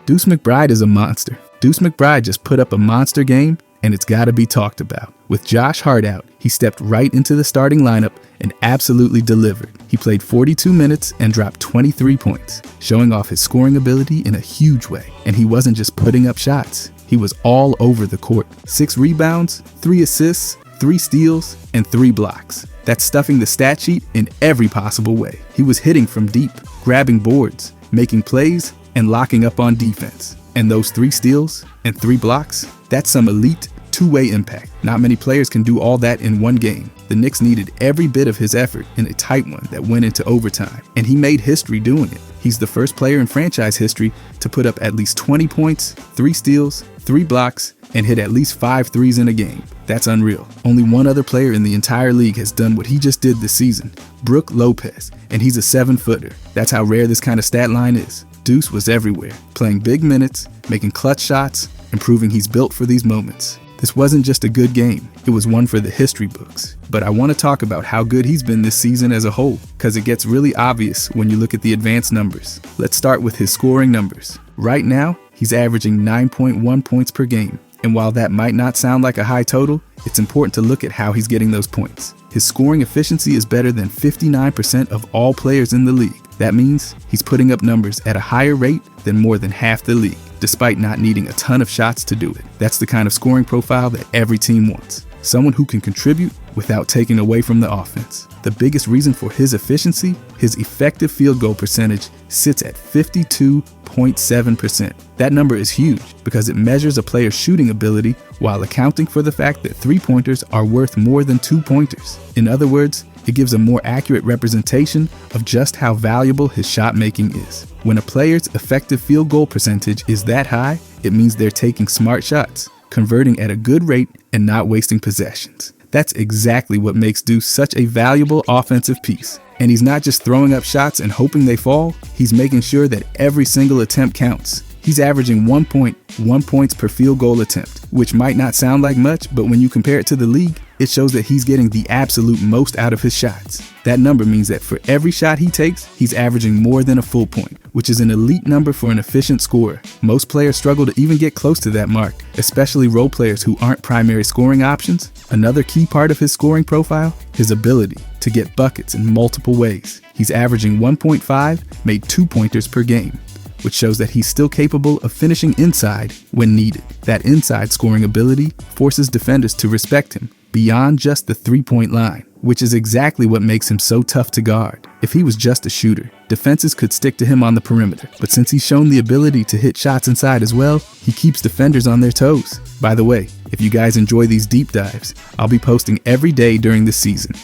Deuce McBride is a monster. Deuce McBride just put up a monster game, and it's got to be talked about. With Josh Hart out, he stepped right into the starting lineup and absolutely delivered. He played 42 minutes and dropped 23 points, showing off his scoring ability in a huge way. And he wasn't just putting up shots. He was all over the court. 6 rebounds, 3 assists, 3 steals, and 3 blocks. That's stuffing the stat sheet in every possible way. He was hitting from deep, grabbing boards, making plays, and locking up on defense. And those 3 steals and 3 blocks, that's some elite two-way impact. Not many players can do all that in one game. The Knicks needed every bit of his effort in a tight one that went into overtime, and he made history doing it. He's the first player in franchise history to put up at least 20 points, 3 steals, 3 blocks, and hit at least 5 threes in a game. That's unreal. Only one other player in the entire league has done what he just did this season, Brook Lopez, and he's a 7-footer. That's how rare this kind of stat line is. Deuce was everywhere, playing big minutes, making clutch shots, and proving he's built for these moments. This wasn't just a good game, it was one for the history books. But I want to talk about how good he's been this season as a whole, because it gets really obvious when you look at the advanced numbers. Let's start with his scoring numbers. Right now, he's averaging 9.1 points per game. And while that might not sound like a high total, it's important to look at how he's getting those points. His scoring efficiency is better than 59% of all players in the league. That means he's putting up numbers at a higher rate than more than half the league, despite not needing a ton of shots to do it. That's the kind of scoring profile that every team wants. Someone who can contribute without taking away from the offense. The biggest reason for his efficiency, his effective field goal percentage sits at 52.7%. That number is huge because it measures a player's shooting ability while accounting for the fact that 3-pointers are worth more than 2-pointers. In other words, it gives a more accurate representation of just how valuable his shot making is. When a player's effective field goal percentage is that high, it means they're taking smart shots, converting at a good rate, and not wasting possessions. That's exactly what makes Deuce such a valuable offensive piece. And he's not just throwing up shots and hoping they fall, he's making sure that every single attempt counts. He's averaging 1.1 points per field goal attempt, which might not sound like much, but when you compare it to the league, it shows that he's getting the absolute most out of his shots. That number means that for every shot he takes, he's averaging more than a full point, which is an elite number for an efficient scorer. Most players struggle to even get close to that mark, especially role players who aren't primary scoring options. Another key part of his scoring profile, his ability to get buckets in multiple ways. He's averaging 1.5 made 2-pointers per game, which shows that he's still capable of finishing inside when needed. That inside scoring ability forces defenders to respect him beyond just the 3-point line, which is exactly what makes him so tough to guard. If he was just a shooter, defenses could stick to him on the perimeter. But since he's shown the ability to hit shots inside as well, he keeps defenders on their toes. By the way, if you guys enjoy these deep dives, I'll be posting every day during the season.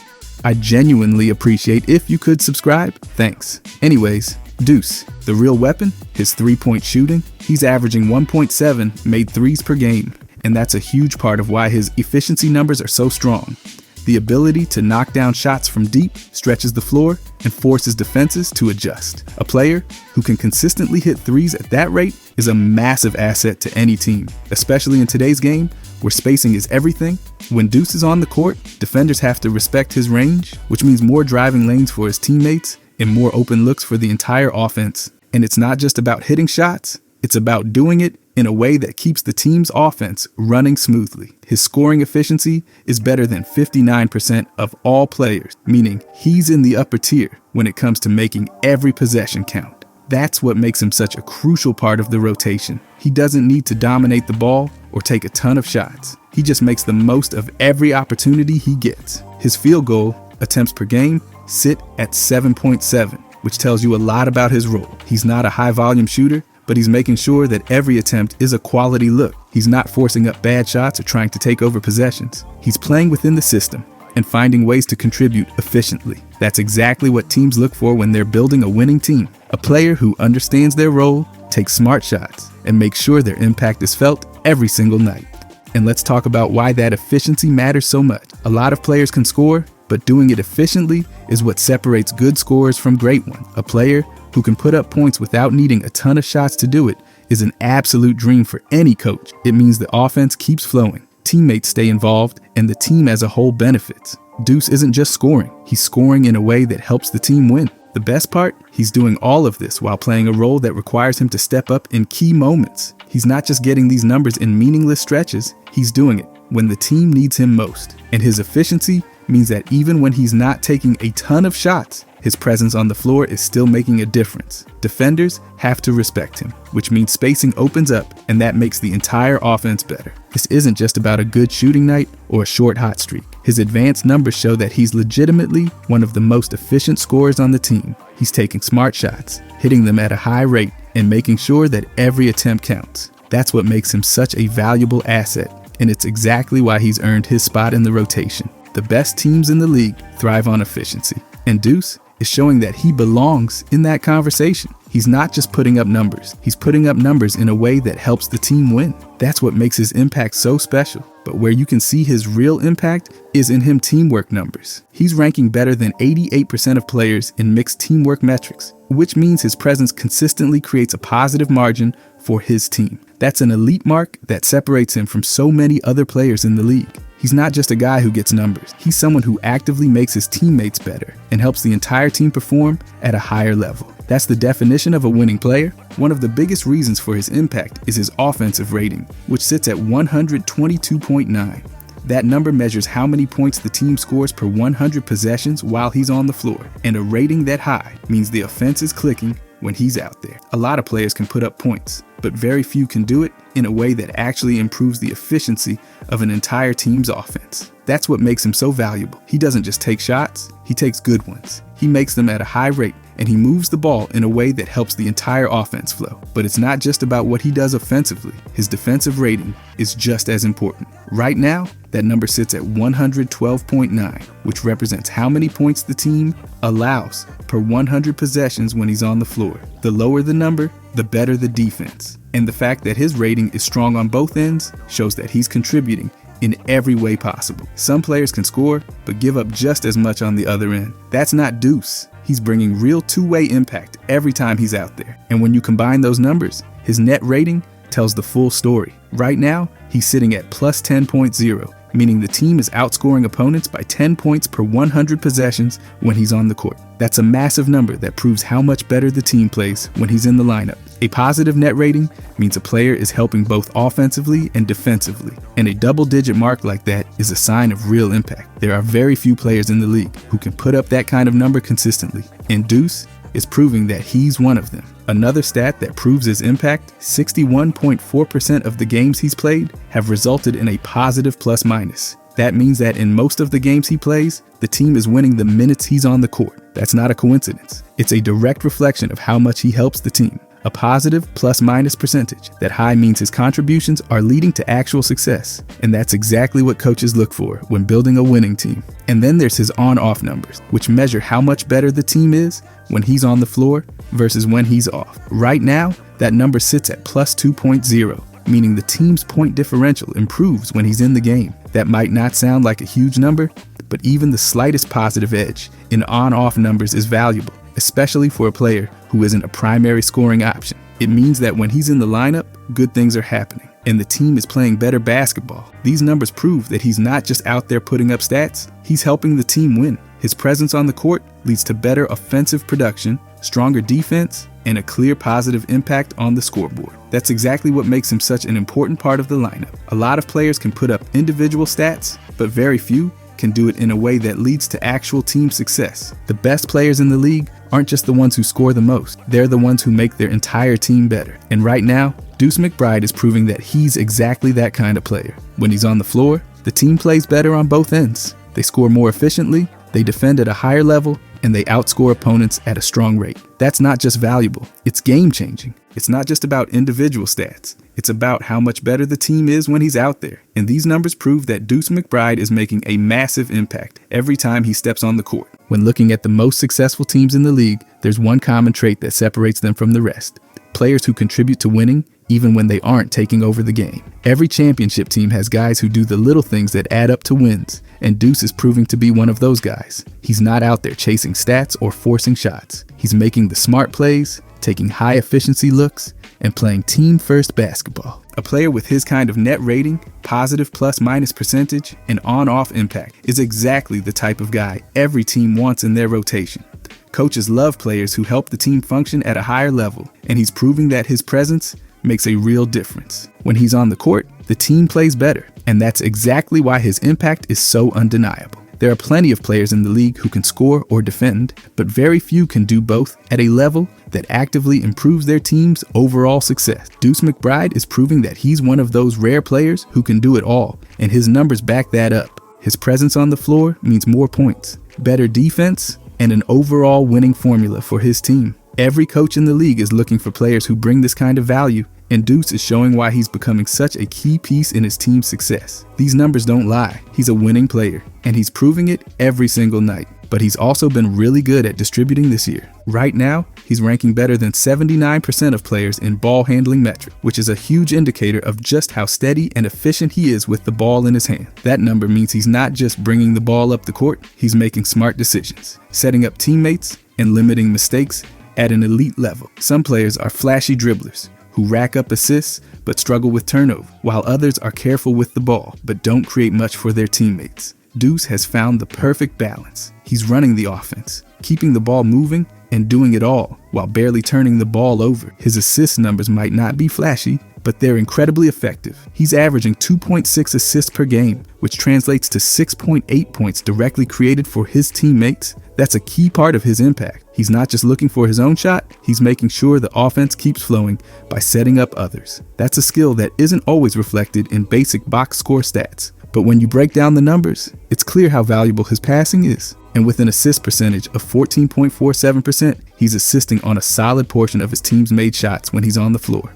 I genuinely appreciate if you could subscribe. Thanks. Anyways, Deuce, the real weapon, his 3-point shooting. He's averaging 1.7 made threes per game, and that's a huge part of why his efficiency numbers are so strong. The ability to knock down shots from deep stretches the floor and forces defenses to adjust. A player who can consistently hit threes at that rate is a massive asset to any team, especially in today's game where spacing is everything. When Deuce is on the court, defenders have to respect his range, which means more driving lanes for his teammates and more open looks for the entire offense. And it's not just about hitting shots, it's about doing it in a way that keeps the team's offense running smoothly. His scoring efficiency is better than 59% of all players, meaning he's in the upper tier when it comes to making every possession count. That's what makes him such a crucial part of the rotation. He doesn't need to dominate the ball or take a ton of shots. He just makes the most of every opportunity he gets. His field goal attempts per game sit at 7.7, which tells you a lot about his role. He's not a high-volume shooter, but he's making sure that every attempt is a quality look. He's not forcing up bad shots or trying to take over possessions. He's playing within the system and finding ways to contribute efficiently. That's exactly what teams look for when they're building a winning team. A player who understands their role, takes smart shots, and makes sure their impact is felt every single night. And let's talk about why that efficiency matters so much. A lot of players can score, but doing it efficiently is what separates good scorers from great ones. A player who can put up points without needing a ton of shots to do it is an absolute dream for any coach. It means the offense keeps flowing, teammates stay involved, and the team as a whole benefits. Deuce isn't just scoring, he's scoring in a way that helps the team win. The best part? He's doing all of this while playing a role that requires him to step up in key moments. He's not just getting these numbers in meaningless stretches, he's doing it when the team needs him most. And his efficiency means that even when he's not taking a ton of shots, his presence on the floor is still making a difference. Defenders have to respect him, which means spacing opens up, and that makes the entire offense better. This isn't just about a good shooting night or a short hot streak. His advanced numbers show that he's legitimately one of the most efficient scorers on the team. He's taking smart shots, hitting them at a high rate, and making sure that every attempt counts. That's what makes him such a valuable asset, and it's exactly why he's earned his spot in the rotation. The best teams in the league thrive on efficiency, and Deuce is showing that he belongs in that conversation. He's not just putting up numbers, he's putting up numbers in a way that helps the team win. That's what makes his impact so special. But where you can see his real impact is in him teamwork numbers. He's ranking better than 88% of players in mixed teamwork metrics, which means his presence consistently creates a positive margin for his team. That's an elite mark that separates him from so many other players in the league. He's not just a guy who gets numbers. He's someone who actively makes his teammates better and helps the entire team perform at a higher level. That's the definition of a winning player. One of the biggest reasons for his impact is his offensive rating, which sits at 122.9. That number measures how many points the team scores per 100 possessions while he's on the floor. And a rating that high means the offense is clicking when he's out there. A lot of players can put up points, but very few can do it in a way that actually improves the efficiency of an entire team's offense. That's what makes him so valuable. He doesn't just take shots, he takes good ones. He makes them at a high rate, and he moves the ball in a way that helps the entire offense flow. But it's not just about what he does offensively. His defensive rating is just as important. Right now, that number sits at 112.9, which represents how many points the team allows per 100 possessions when he's on the floor. The lower the number, the better the defense. And the fact that his rating is strong on both ends shows that he's contributing in every way possible. Some players can score, but give up just as much on the other end. That's not Deuce. He's bringing real two-way impact every time he's out there. And when you combine those numbers, his net rating tells the full story. Right now, he's sitting at plus 10.0, meaning the team is outscoring opponents by 10 points per 100 possessions when he's on the court. That's a massive number that proves how much better the team plays when he's in the lineup. A positive net rating means a player is helping both offensively and defensively, and a double-digit mark like that is a sign of real impact. There are very few players in the league who can put up that kind of number consistently, and Deuce is proving that he's one of them. Another stat that proves his impact, 61.4% of the games he's played have resulted in a positive plus-minus. That means that in most of the games he plays, the team is winning the minutes he's on the court. That's not a coincidence. It's a direct reflection of how much he helps the team. A positive plus-minus percentage. That high means his contributions are leading to actual success. And that's exactly what coaches look for when building a winning team. And then there's his on-off numbers, which measure how much better the team is when he's on the floor versus when he's off. Right now, that number sits at plus 2.0, meaning the team's point differential improves when he's in the game. That might not sound like a huge number, but even the slightest positive edge in on-off numbers is valuable, especially for a player who isn't a primary scoring option. It means that when he's in the lineup, good things are happening, and the team is playing better basketball. These numbers prove that he's not just out there putting up stats, he's helping the team win. His presence on the court leads to better offensive production, stronger defense, and a clear positive impact on the scoreboard. That's exactly what makes him such an important part of the lineup. A lot of players can put up individual stats, but very few can do it in a way that leads to actual team success. The best players in the league aren't just the ones who score the most, they're the ones who make their entire team better. And right now, Deuce McBride is proving that he's exactly that kind of player. When he's on the floor, the team plays better on both ends. They score more efficiently, they defend at a higher level, and they outscore opponents at a strong rate. That's not just valuable, it's game-changing. It's not just about individual stats. It's about how much better the team is when he's out there. And these numbers prove that Deuce McBride is making a massive impact every time he steps on the court. When looking at the most successful teams in the league, there's one common trait that separates them from the rest. Players who contribute to winning even when they aren't taking over the game. Every championship team has guys who do the little things that add up to wins, and Deuce is proving to be one of those guys. He's not out there chasing stats or forcing shots. He's making the smart plays, taking high efficiency looks, and playing team-first basketball. A player with his kind of net rating, positive plus-minus percentage, and on-off impact is exactly the type of guy every team wants in their rotation. Coaches love players who help the team function at a higher level, and he's proving that his presence makes a real difference. When he's on the court, the team plays better, and that's exactly why his impact is so undeniable. There are plenty of players in the league who can score or defend, but very few can do both at a level that actively improves their team's overall success. Deuce McBride is proving that he's one of those rare players who can do it all, and his numbers back that up. His presence on the floor means more points, better defense, and an overall winning formula for his team. Every coach in the league is looking for players who bring this kind of value, and Deuce is showing why he's becoming such a key piece in his team's success. These numbers don't lie. He's a winning player, and he's proving it every single night. But he's also been really good at distributing this year. Right now, he's ranking better than 79% of players in ball handling metric, which is a huge indicator of just how steady and efficient he is with the ball in his hand. That number means he's not just bringing the ball up the court, he's making smart decisions, setting up teammates, and limiting mistakes at an elite level. Some players are flashy dribblers who rack up assists but struggle with turnover, while others are careful with the ball but don't create much for their teammates. Deuce has found the perfect balance. He's running the offense, keeping the ball moving, and doing it all while barely turning the ball over. His assist numbers might not be flashy, but they're incredibly effective. He's averaging 2.6 assists per game, which translates to 6.8 points directly created for his teammates. That's a key part of his impact. He's not just looking for his own shot, he's making sure the offense keeps flowing by setting up others. That's a skill that isn't always reflected in basic box score stats. But when you break down the numbers, it's clear how valuable his passing is. And with an assist percentage of 14.47%, he's assisting on a solid portion of his team's made shots when he's on the floor.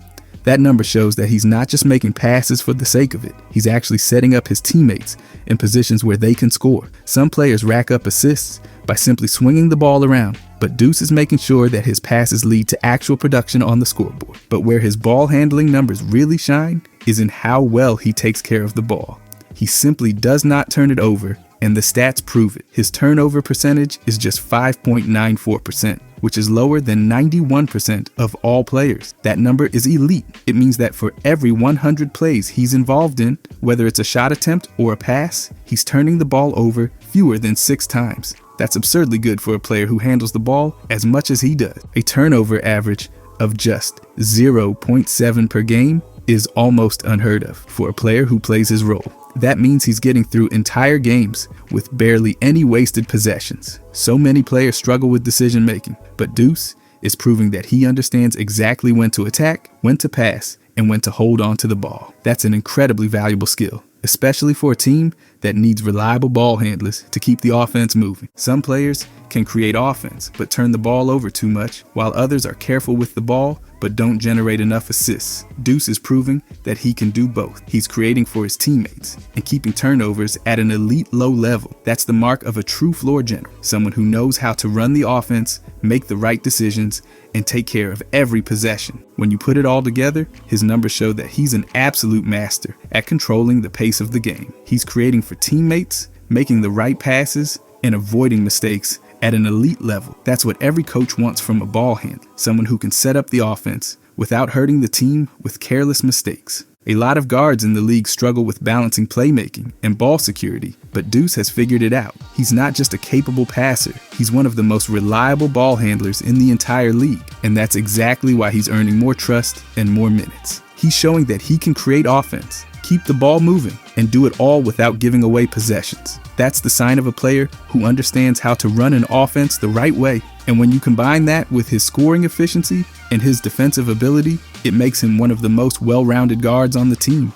That number shows that he's not just making passes for the sake of it. He's actually setting up his teammates in positions where they can score. Some players rack up assists by simply swinging the ball around, but Deuce is making sure that his passes lead to actual production on the scoreboard. But where his ball handling numbers really shine is in how well he takes care of the ball. He simply does not turn it over, and the stats prove it. His turnover percentage is just 5.94%, which is lower than 91% of all players. That number is elite. It means that for every 100 plays he's involved in, whether it's a shot attempt or a pass, he's turning the ball over fewer than 6 times. That's absurdly good for a player who handles the ball as much as he does. A turnover average of just 0.7 per game is almost unheard of for a player who plays his role. That means he's getting through entire games with barely any wasted possessions. So many players struggle with decision making, but Deuce is proving that he understands exactly when to attack, when to pass, and when to hold on to the ball. That's an incredibly valuable skill, especially for a team that needs reliable ball handlers to keep the offense moving. Some players can create offense but turn the ball over too much, while others are careful with the ball but don't generate enough assists. Deuce is proving that he can do both. He's creating for his teammates and keeping turnovers at an elite low level. That's the mark of a true floor general, someone who knows how to run the offense, make the right decisions, and take care of every possession. When you put it all together, his numbers show that he's an absolute master at controlling the pace of the game. He's creating for teammates, making the right passes, and avoiding mistakes at an elite level. That's what every coach wants from a ball handler, someone who can set up the offense without hurting the team with careless mistakes. A lot of guards in the league struggle with balancing playmaking and ball security, but Deuce has figured it out. He's not just a capable passer, he's one of the most reliable ball handlers in the entire league, and that's exactly why he's earning more trust and more minutes. He's showing that he can create offense, keep the ball moving, and do it all without giving away possessions. That's the sign of a player who understands how to run an offense the right way. And when you combine that with his scoring efficiency and his defensive ability, it makes him one of the most well-rounded guards on the team.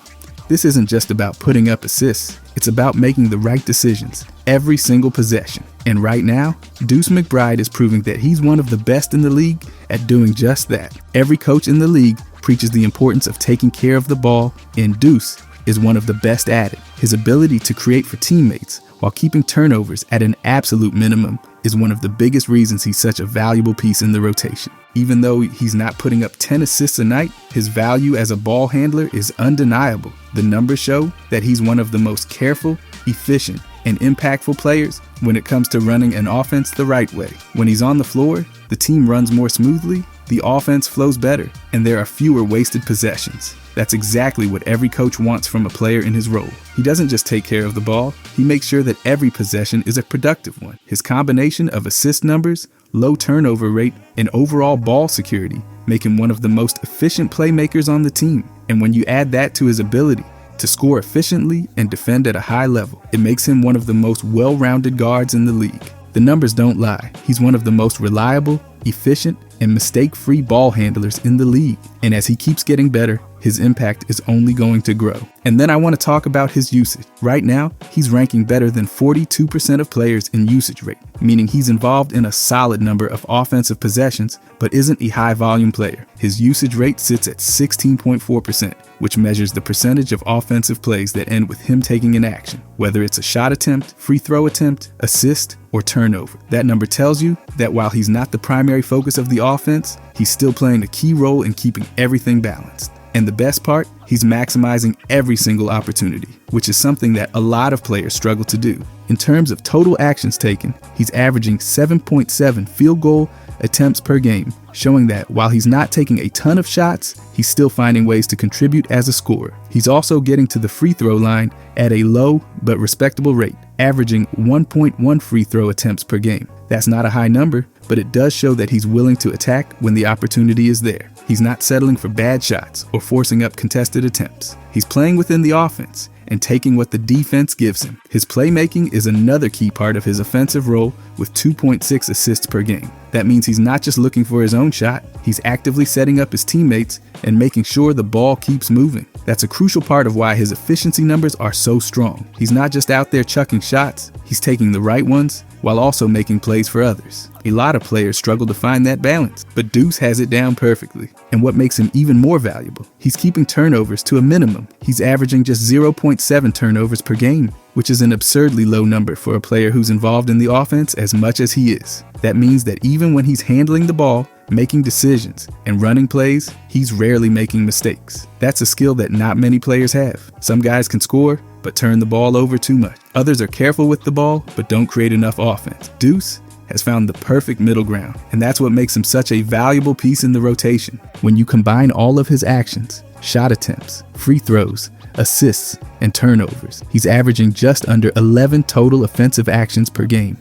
This isn't just about putting up assists. It's about making the right decisions every single possession. And right now, Deuce McBride is proving that he's one of the best in the league at doing just that. Every coach in the league preaches the importance of taking care of the ball, and Deuce is one of the best at it. His ability to create for teammates while keeping turnovers at an absolute minimum is one of the biggest reasons he's such a valuable piece in the rotation. Even though he's not putting up 10 assists a night, his value as a ball handler is undeniable. The numbers show that he's one of the most careful, efficient, and impactful players when it comes to running an offense the right way. When he's on the floor, the team runs more smoothly, the offense flows better, and there are fewer wasted possessions. That's exactly what every coach wants from a player in his role. He doesn't just take care of the ball, he makes sure that every possession is a productive one. His combination of assist numbers, low turnover rate, and overall ball security make him one of the most efficient playmakers on the team. And when you add that to his ability to score efficiently and defend at a high level, it makes him one of the most well-rounded guards in the league. The numbers don't lie. He's one of the most reliable, efficient, and mistake-free ball handlers in the league. And as he keeps getting better, his impact is only going to grow. And then I want to talk about his usage. Right now, he's ranking better than 42% of players in usage rate, meaning he's involved in a solid number of offensive possessions, but isn't a high-volume player. His usage rate sits at 16.4%, which measures the percentage of offensive plays that end with him taking an action, whether it's a shot attempt, free throw attempt, assist, or turnover. That number tells you that while he's not the primary focus of the offense, he's still playing a key role in keeping everything balanced. And the best part, he's maximizing every single opportunity, which is something that a lot of players struggle to do. In terms of total actions taken, he's averaging 7.7 field goal attempts per game, showing that while he's not taking a ton of shots, he's still finding ways to contribute as a scorer. He's also getting to the free throw line at a low but respectable rate, averaging 1.1 free throw attempts per game. That's not a high number, but it does show that he's willing to attack when the opportunity is there. He's not settling for bad shots or forcing up contested attempts. He's playing within the offense and taking what the defense gives him. His playmaking is another key part of his offensive role with 2.6 assists per game. That means he's not just looking for his own shot, he's actively setting up his teammates and making sure the ball keeps moving. That's a crucial part of why his efficiency numbers are so strong. He's not just out there chucking shots, he's taking the right ones while also making plays for others. A lot of players struggle to find that balance, but Deuce has it down perfectly. And what makes him even more valuable, he's keeping turnovers to a minimum. He's averaging just 0.7 turnovers per game, which is an absurdly low number for a player who's involved in the offense as much as he is. That means that even when he's handling the ball, making decisions, and running plays, he's rarely making mistakes. That's a skill that not many players have. Some guys can score, but turn the ball over too much. Others are careful with the ball, but don't create enough offense. Deuce has found the perfect middle ground, and that's what makes him such a valuable piece in the rotation. When you combine all of his actions, shot attempts, free throws, assists, and turnovers, he's averaging just under 11 total offensive actions per game.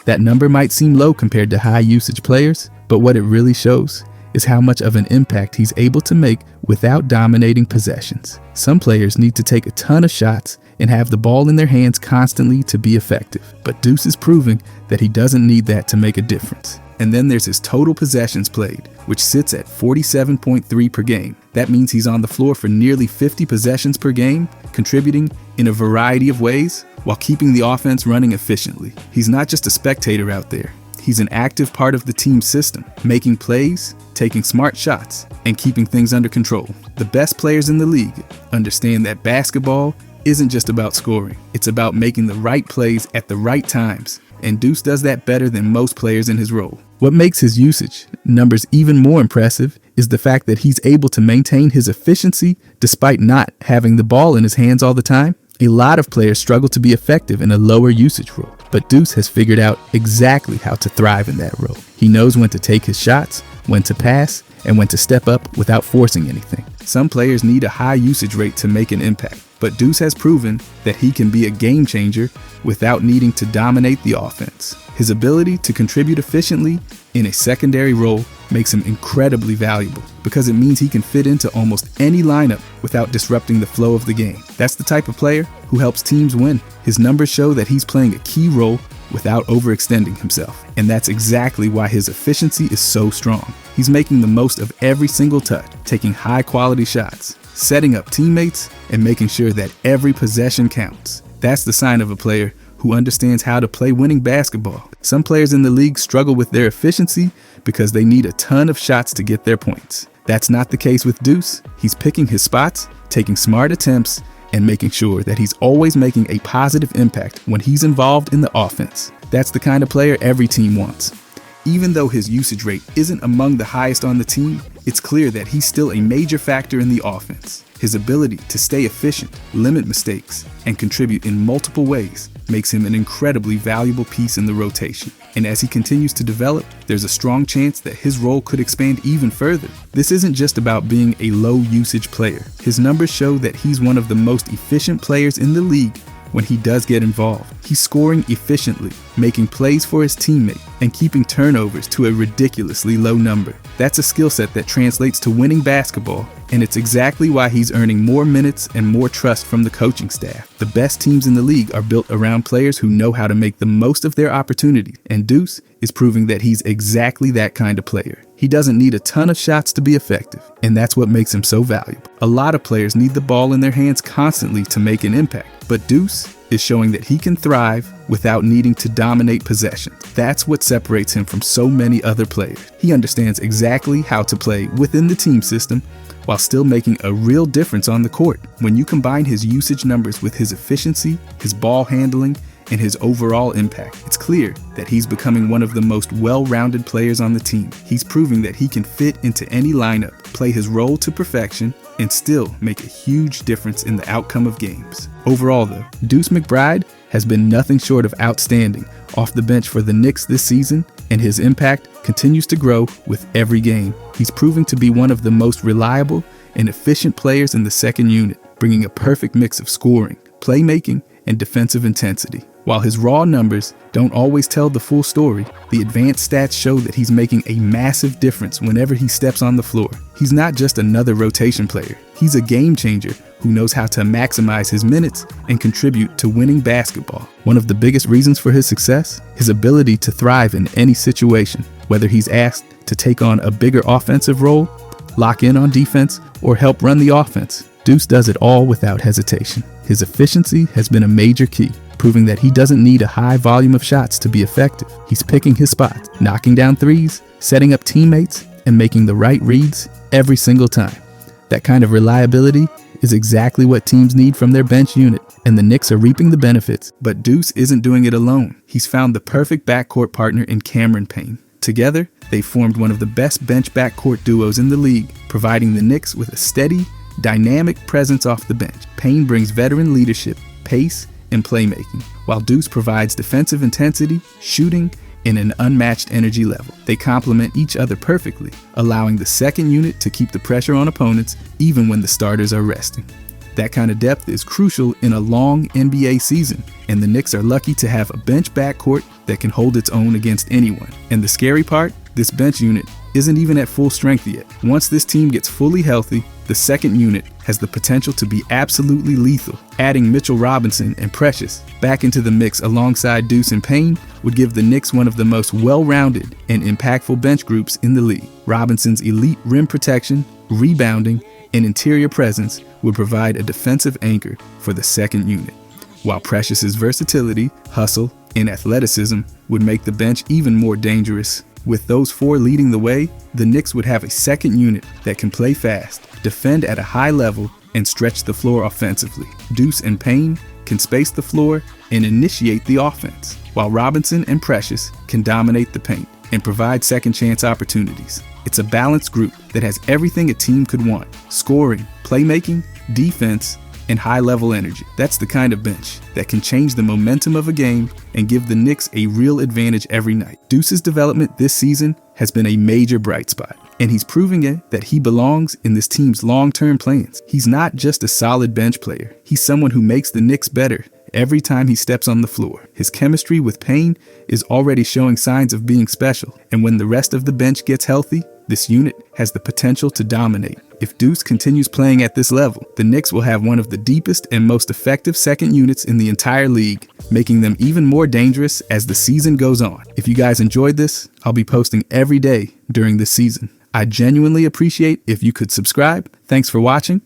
That number might seem low compared to high usage players, but what it really shows is how much of an impact he's able to make without dominating possessions. Some players need to take a ton of shots and have the ball in their hands constantly to be effective, but Deuce is proving that he doesn't need that to make a difference. And then there's his total possessions played, which sits at 47.3 per game. That means he's on the floor for nearly 50 possessions per game, contributing in a variety of ways while keeping the offense running efficiently. He's not just a spectator out there. He's an active part of the team system, making plays, taking smart shots, and keeping things under control. The best players in the league understand that basketball isn't just about scoring. It's about making the right plays at the right times, and Deuce does that better than most players in his role. What makes his usage numbers even more impressive is the fact that he's able to maintain his efficiency despite not having the ball in his hands all the time. A lot of players struggle to be effective in a lower usage role, but Deuce has figured out exactly how to thrive in that role. He knows when to take his shots, when to pass, and when to step up without forcing anything. Some players need a high usage rate to make an impact, but Deuce has proven that he can be a game changer without needing to dominate the offense. His ability to contribute efficiently in a secondary role makes him incredibly valuable because it means he can fit into almost any lineup without disrupting the flow of the game. That's the type of player who helps teams win. His numbers show that he's playing a key role without overextending himself, and that's exactly why his efficiency is so strong. He's making the most of every single touch, taking high-quality shots, setting up teammates, and making sure that every possession counts. That's the sign of a player who understands how to play winning basketball. Some players in the league struggle with their efficiency because they need a ton of shots to get their points. That's not the case with Deuce. He's picking his spots, taking smart attempts, and making sure that he's always making a positive impact when he's involved in the offense. That's the kind of player every team wants. Even though his usage rate isn't among the highest on the team, it's clear that he's still a major factor in the offense. His ability to stay efficient, limit mistakes, and contribute in multiple ways makes him an incredibly valuable piece in the rotation. And as he continues to develop, there's a strong chance that his role could expand even further. This isn't just about being a low usage player. His numbers show that he's one of the most efficient players in the league when he does get involved. He's scoring efficiently, making plays for his teammate, and keeping turnovers to a ridiculously low number. That's a skill set that translates to winning basketball, and it's exactly why he's earning more minutes and more trust from the coaching staff. The best teams in the league are built around players who know how to make the most of their opportunities, and Deuce is proving that he's exactly that kind of player. He doesn't need a ton of shots to be effective, and that's what makes him so valuable. A lot of players need the ball in their hands constantly to make an impact, but Deuce is showing that he can thrive without needing to dominate possessions. That's what separates him from so many other players. He understands exactly how to play within the team system while still making a real difference on the court. When you combine his usage numbers with his efficiency, his ball handling, and his overall impact, it's clear that he's becoming one of the most well-rounded players on the team. He's proving that he can fit into any lineup, play his role to perfection, and still make a huge difference in the outcome of games. Overall though, Deuce McBride has been nothing short of outstanding off the bench for the Knicks this season, and his impact continues to grow with every game. He's proving to be one of the most reliable and efficient players in the second unit, bringing a perfect mix of scoring, playmaking, and defensive intensity. While his raw numbers don't always tell the full story, the advanced stats show that he's making a massive difference whenever he steps on the floor. He's not just another rotation player. He's a game changer who knows how to maximize his minutes and contribute to winning basketball. One of the biggest reasons for his success? His ability to thrive in any situation, whether he's asked to take on a bigger offensive role, lock in on defense, or help run the offense. Deuce does it all without hesitation. His efficiency has been a major key, proving that he doesn't need a high volume of shots to be effective. He's picking his spots, knocking down threes, setting up teammates, and making the right reads every single time. That kind of reliability is exactly what teams need from their bench unit, and the Knicks are reaping the benefits. But Deuce isn't doing it alone. He's found the perfect backcourt partner in Cameron Payne. Together, they formed one of the best bench backcourt duos in the league, providing the Knicks with a steady, dynamic presence off the bench. Payne brings veteran leadership, pace, and playmaking, while Deuce provides defensive intensity, shooting, and an unmatched energy level. They complement each other perfectly, allowing the second unit to keep the pressure on opponents even when the starters are resting. That kind of depth is crucial in a long NBA season, and the Knicks are lucky to have a bench backcourt that can hold its own against anyone. And the scary part? This bench unit isn't even at full strength yet. Once this team gets fully healthy, the second unit has the potential to be absolutely lethal. Adding Mitchell Robinson and Precious back into the mix alongside Deuce and Payne would give the Knicks one of the most well-rounded and impactful bench groups in the league. Robinson's elite rim protection, rebounding, and interior presence would provide a defensive anchor for the second unit, while Precious's versatility, hustle, and athleticism would make the bench even more dangerous. With those four leading the way, the Knicks would have a second unit that can play fast, defend at a high level, and stretch the floor offensively. Deuce and Payne can space the floor and initiate the offense, while Robinson and Precious can dominate the paint and provide second chance opportunities. It's a balanced group that has everything a team could want: scoring, playmaking, defense, and high-level energy. That's the kind of bench that can change the momentum of a game and give the Knicks a real advantage every night. Deuce's development this season has been a major bright spot, and he's proving it that he belongs in this team's long-term plans. He's not just a solid bench player. He's someone who makes the Knicks better every time he steps on the floor. His chemistry with Payne is already showing signs of being special, and when the rest of the bench gets healthy, this unit has the potential to dominate. If Deuce continues playing at this level, the Knicks will have one of the deepest and most effective second units in the entire league, making them even more dangerous as the season goes on. If you guys enjoyed this, I'll be posting every day during this season. I genuinely appreciate if you could subscribe. Thanks for watching.